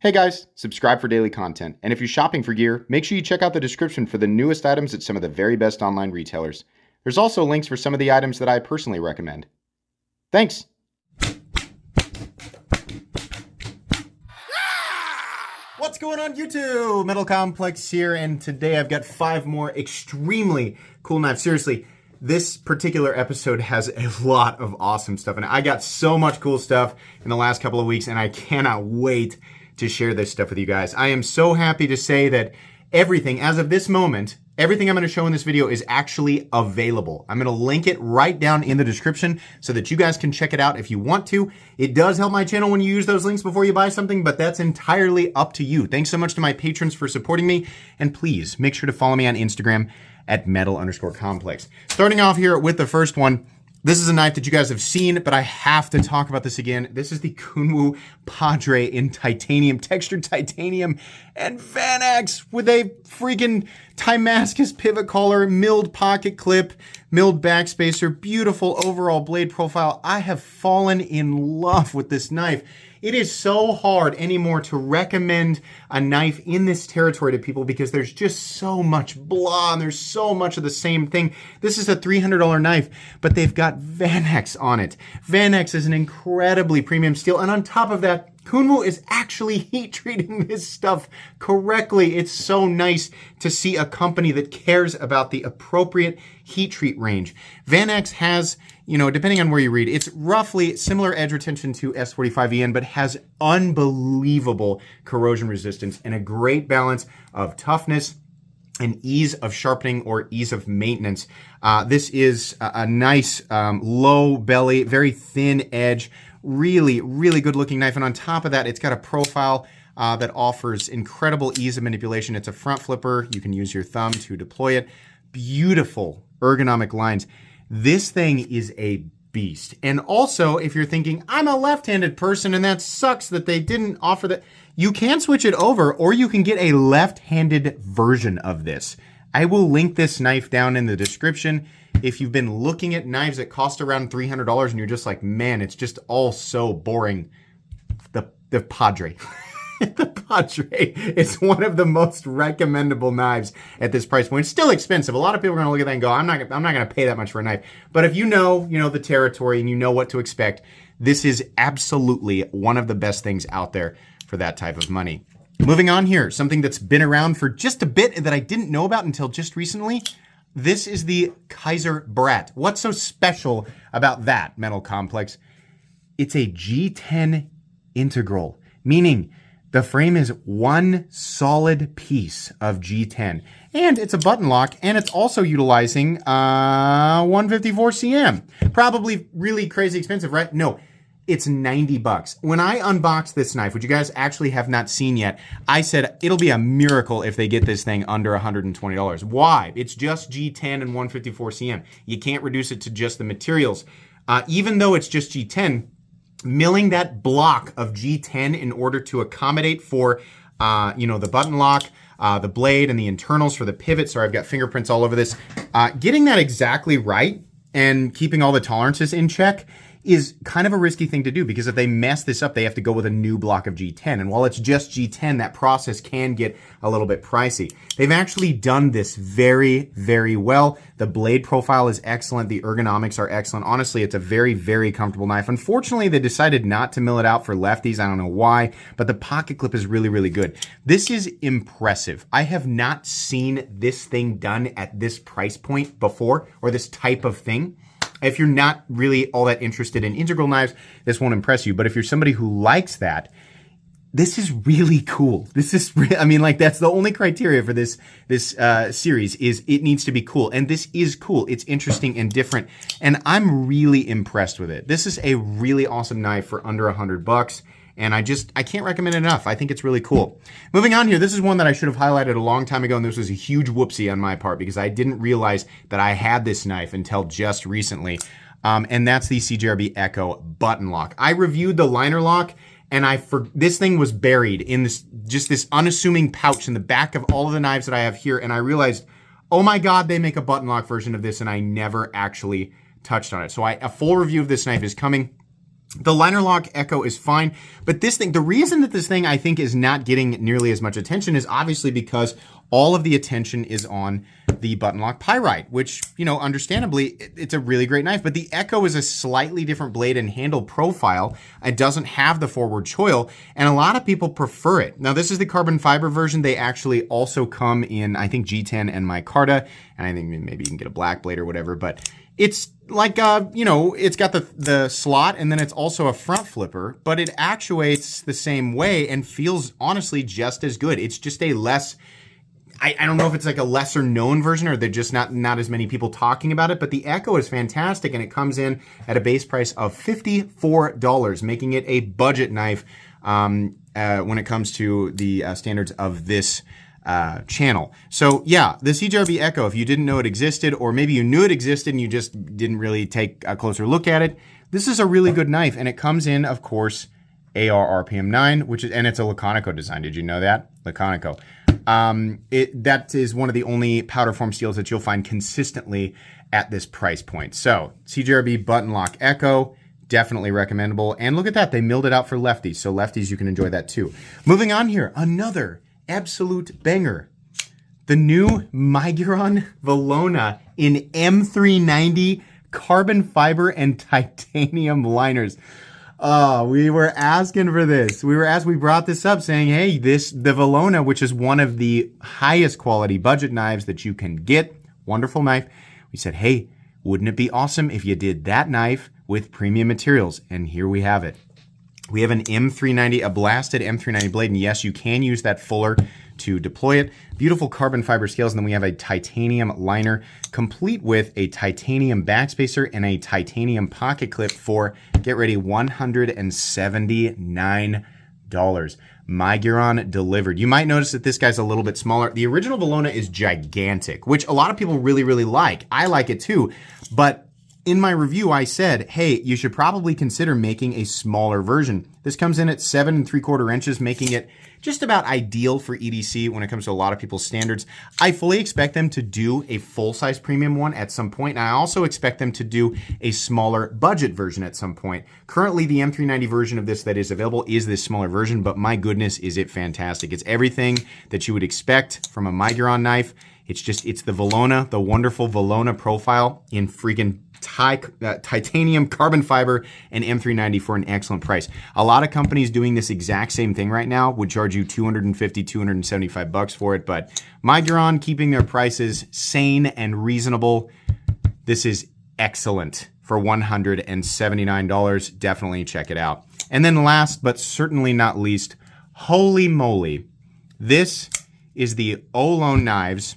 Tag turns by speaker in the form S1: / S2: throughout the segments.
S1: Hey guys, subscribe for daily content, and if you're shopping for gear, make sure you check out the description for the newest items at some of the very best online retailers. There's also links for some of the items that I personally recommend. Thanks!
S2: What's going on YouTube? Metal Complex here, and today I've got 5 more extremely cool knives. Seriously, this particular episode has a lot of awesome stuff, and I got so much cool stuff in the last couple of weeks, and I cannot wait to share this stuff with you guys. I am so happy to say that everything, as of this moment, everything I'm going to show in this video is actually available. I'm going to link it right down in the description so that you guys can check it out if you want to. It does help my channel when you use those links before you buy something, but that's entirely up to you. Thanks so much to my patrons for supporting me, and please make sure to follow me on Instagram at metal_complex. Starting off here with the first one. This is a knife that you guys have seen, but I have to talk about this again. This is the Kunwu Padre in titanium, textured titanium, and Van Axe with a freaking Damascus pivot collar, milled pocket clip, milled backspacer, beautiful overall blade profile. I have fallen in love with this knife. It is so hard anymore to recommend a knife in this territory to people because there's just so much blah and there's so much of the same thing. This is a $300 knife, but they've got Van Axe on it. Van Axe is an incredibly premium steel, and on top of that, Kunwu is actually heat treating this stuff correctly. It's so nice to see a company that cares about the appropriate heat treat range. Van Axe has, depending on where you read, it's roughly similar edge retention to S45EN, but has unbelievable corrosion resistance and a great balance of toughness and ease of sharpening or ease of maintenance. This is a nice low belly, very thin edge, really, really good looking knife. And on top of that, it's got a profile that offers incredible ease of manipulation. It's a front flipper. You can use your thumb to deploy it. Beautiful ergonomic lines. This thing is a beast. And also, if you're thinking, I'm a left-handed person and that sucks that they didn't offer that, you can switch it over, or you can get a left-handed version of this. I will link this knife down in the description. If you've been looking at knives that cost around $300 and you're just like, man, it's just all so boring, the Padre. The Padre is one of the most recommendable knives at this price point. It's still expensive. A lot of people are going to look at that and go, I'm not going to pay that much for a knife. But if you know the territory and you know what to expect, this is absolutely one of the best things out there for that type of money. Moving on here, something that's been around for just a bit that I didn't know about until just recently. This is the Kaiser Brat. What's so special about that, Metal Complex? It's a G10 integral, meaning the frame is one solid piece of G10. And it's a button lock, and it's also utilizing 154 cm. Probably really crazy expensive, right? No, it's $90. When I unboxed this knife, which you guys actually have not seen yet, I said it'll be a miracle if they get this thing under $120. Why? It's just G10 and 154 cm. You can't reduce it to just the materials. Even though it's just G10, milling that block of G10 in order to accommodate for, the button lock, the blade, and the internals for the pivot. Sorry, I've got fingerprints all over this. Getting that exactly right and keeping all the tolerances in check is kind of a risky thing to do, because if they mess this up, they have to go with a new block of G10. And while it's just G10, that process can get a little bit pricey. They've actually done this very, very well. The blade profile is excellent. The ergonomics are excellent. Honestly, it's a very, very comfortable knife. Unfortunately, they decided not to mill it out for lefties. I don't know why, but the pocket clip is really, really good. This is impressive. I have not seen this thing done at this price point before, or this type of thing. If you're not really all that interested in integral knives, this won't impress you. But if you're somebody who likes that, this is really cool. This is, that's the only criteria for this series is it needs to be cool. And this is cool. It's interesting and different. And I'm really impressed with it. This is a really awesome knife for under $100. And I can't recommend it enough. I think it's really cool. Moving on here, this is one that I should have highlighted a long time ago, and this was a huge whoopsie on my part because I didn't realize that I had this knife until just recently. And that's the CGRB Echo button lock. I reviewed the liner lock, and this thing was buried in this unassuming pouch in the back of all of the knives that I have here, and I realized, oh my God, they make a button lock version of this, and I never actually touched on it. So a full review of this knife is coming. The liner lock Echo is fine, but this thing, the reason that this thing I think is not getting nearly as much attention is obviously because all of the attention is on the button lock pyrite, which, you know, understandably, it's a really great knife, but the Echo is a slightly different blade and handle profile. It doesn't have the forward choil, and a lot of people prefer it. Now, this is the carbon fiber version. They actually also come in, I think, G10 and micarta, and I think maybe you can get a black blade or whatever, but it's like, you know, it's got the slot, and then it's also a front flipper, but it actuates the same way and feels honestly just as good. It's just a less, I don't know if it's like a lesser known version or they're just not as many people talking about it, but the Echo is fantastic, and it comes in at a base price of $54, making it a budget knife when it comes to the standards of this channel. So yeah, the CGRB Echo, if you didn't know it existed, or maybe you knew it existed and you just didn't really take a closer look at it, this is a really good knife, and it comes in, of course, AR RPM 9, and it's a Laconico design. Did you know that? Laconico. That is one of the only powder form steels that you'll find consistently at this price point. So CGRB button lock Echo, definitely recommendable. And look at that, they milled it out for lefties. So lefties, you can enjoy that too. Moving on here, another absolute banger. The new Migeron Verona in M390 carbon fiber and titanium liners. We were asking for this. We brought this up saying, hey, the Verona, which is one of the highest quality budget knives that you can get, wonderful knife. We said, hey, wouldn't it be awesome if you did that knife with premium materials? And here we have it. We have an M390, a blasted M390 blade, and yes, you can use that fuller to deploy it. Beautiful carbon fiber scales, and then we have a titanium liner, complete with a titanium backspacer and a titanium pocket clip for, get ready, $179. Migeron delivered. You might notice that this guy's a little bit smaller. The original Verona is gigantic, which a lot of people really, really like. I like it too, but in my review, I said, hey, you should probably consider making a smaller version. This comes in at 7 3/4 inches, making it just about ideal for EDC when it comes to a lot of people's standards. I fully expect them to do a full-size premium one at some point, and I also expect them to do a smaller budget version at some point. Currently, the M390 version of this that is available is this smaller version, but my goodness, is it fantastic. It's everything that you would expect from a Migeron knife. It's the Verona, the wonderful Verona profile in freaking titanium, carbon fiber, and M390 for an excellent price. A lot of companies doing this exact same thing right now would charge you $250, $275 for it, but Migeron keeping their prices sane and reasonable. This is excellent for $179. Definitely check it out. And then last but certainly not least, holy moly, this is the Oloan Knives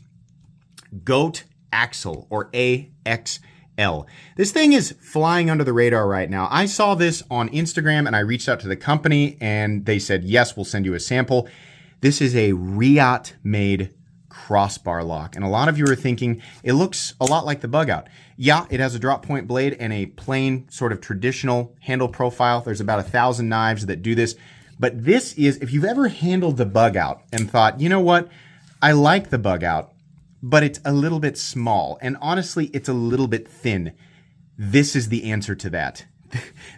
S2: Goat Axle, or AXL. This thing is flying under the radar right now. I saw this on Instagram and I reached out to the company and they said, yes, we'll send you a sample. This is a Riot made crossbar lock. And a lot of you are thinking it looks a lot like the Bug Out. Yeah, it has a drop point blade and a plain sort of traditional handle profile. There's about 1,000 knives that do this. But this is, if you've ever handled the Bug Out and thought, you know what, I like the Bug Out, but it's a little bit small, and honestly, it's a little bit thin. This is the answer to that.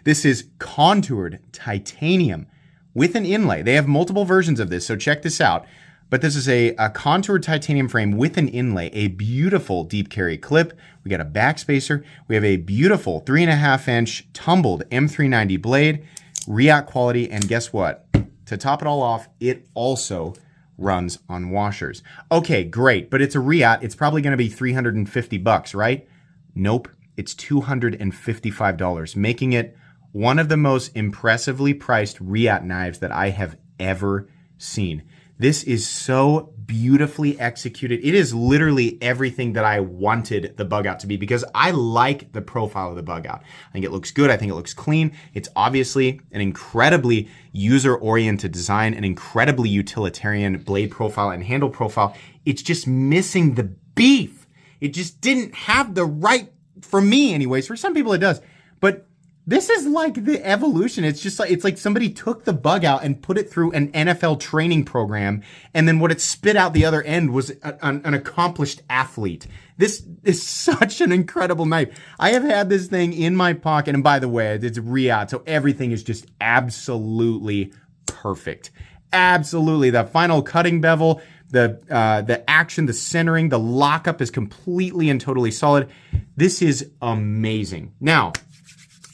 S2: This is contoured titanium with an inlay. They have multiple versions of this, so check this out. But this is a contoured titanium frame with an inlay, a beautiful deep carry clip. We got a backspacer. We have a beautiful 3.5-inch tumbled M390 blade, Riot quality, and guess what? To top it all off, it also runs on washers. Okay, great, but it's a Riot. It's probably going to be $350, right? Nope, it's $255, making it one of the most impressively priced Riot knives that I have ever seen. This is so beautifully executed. It is literally everything that I wanted the Bug Out to be, because I like the profile of the Bug Out. I think it looks good. I think it looks clean. It's obviously an incredibly user-oriented design, an incredibly utilitarian blade profile and handle profile. It's just missing the beef. It just didn't have the right, for me anyways. For some people it does. But This is like the evolution. It's like somebody took the bug out and put it through an NFL training program, and then what it spit out the other end was an accomplished athlete. This is such an incredible knife. I have had this thing in my pocket, and by the way, it's Riyadh, so everything is just absolutely perfect. Absolutely. The final cutting bevel, the action, the centering, the lockup is completely and totally solid. This is amazing. Now,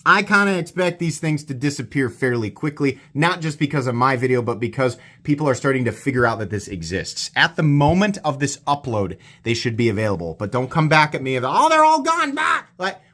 S2: I kind of expect these things to disappear fairly quickly, not just because of my video, but because people are starting to figure out that this exists. At the moment of this upload, they should be available, but don't come back at me of, oh, they're all gone,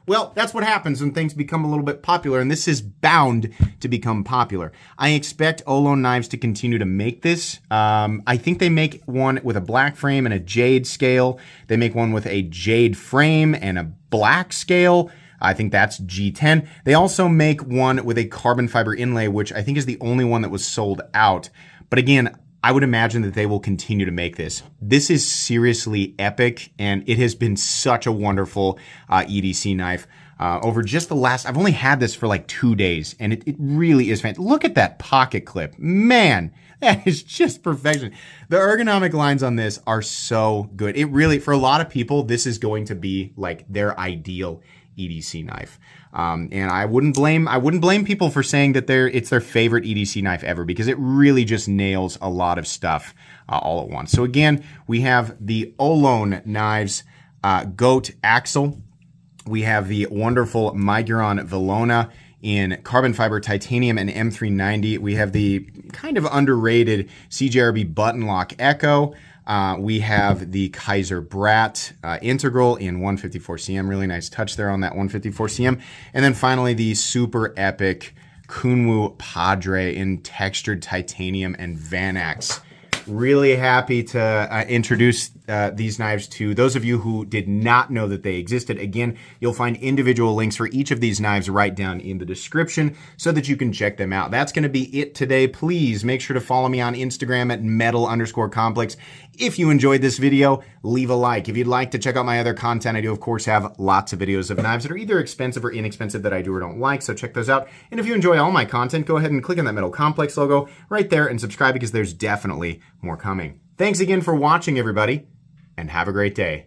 S2: well, that's what happens when things become a little bit popular, and this is bound to become popular. I expect Oloan Knives to continue to make this. I think they make one with a black frame and a jade scale. They make one with a jade frame and a black scale. I think that's G10. They also make one with a carbon fiber inlay, which I think is the only one that was sold out. But again, I would imagine that they will continue to make this. This is seriously epic, and it has been such a wonderful EDC knife. Over just the last, I've only had this for like 2 days, and it really is fantastic. Look at that pocket clip. Man, that is just perfection. The ergonomic lines on this are so good. It really, for a lot of people, this is going to be like their ideal EDC knife. And I wouldn't blame people for saying that it's their favorite EDC knife ever, because it really just nails a lot of stuff all at once. So again, we have the Oloan Knives Goat Axle. We have the wonderful Migeron Verona in carbon fiber titanium and M390. We have the kind of underrated CGRB button lock Echo. We have the Kaiser Brat integral in 154cm. Really nice touch there on that 154cm. And then finally, the super epic Kunwu Padre in textured titanium and Vanax. Really happy to introduce these knives to those of you who did not know that they existed. Again, you'll find individual links for each of these knives right down in the description so that you can check them out. That's going to be it today. Please make sure to follow me on Instagram at metal_complex. If you enjoyed this video, leave a like. If you'd like to check out my other content, I do, of course, have lots of videos of knives that are either expensive or inexpensive that I do or don't like, so check those out. And if you enjoy all my content, go ahead and click on that Metal Complex logo right there and subscribe, because there's definitely more coming. Thanks again for watching, everybody, and have a great day.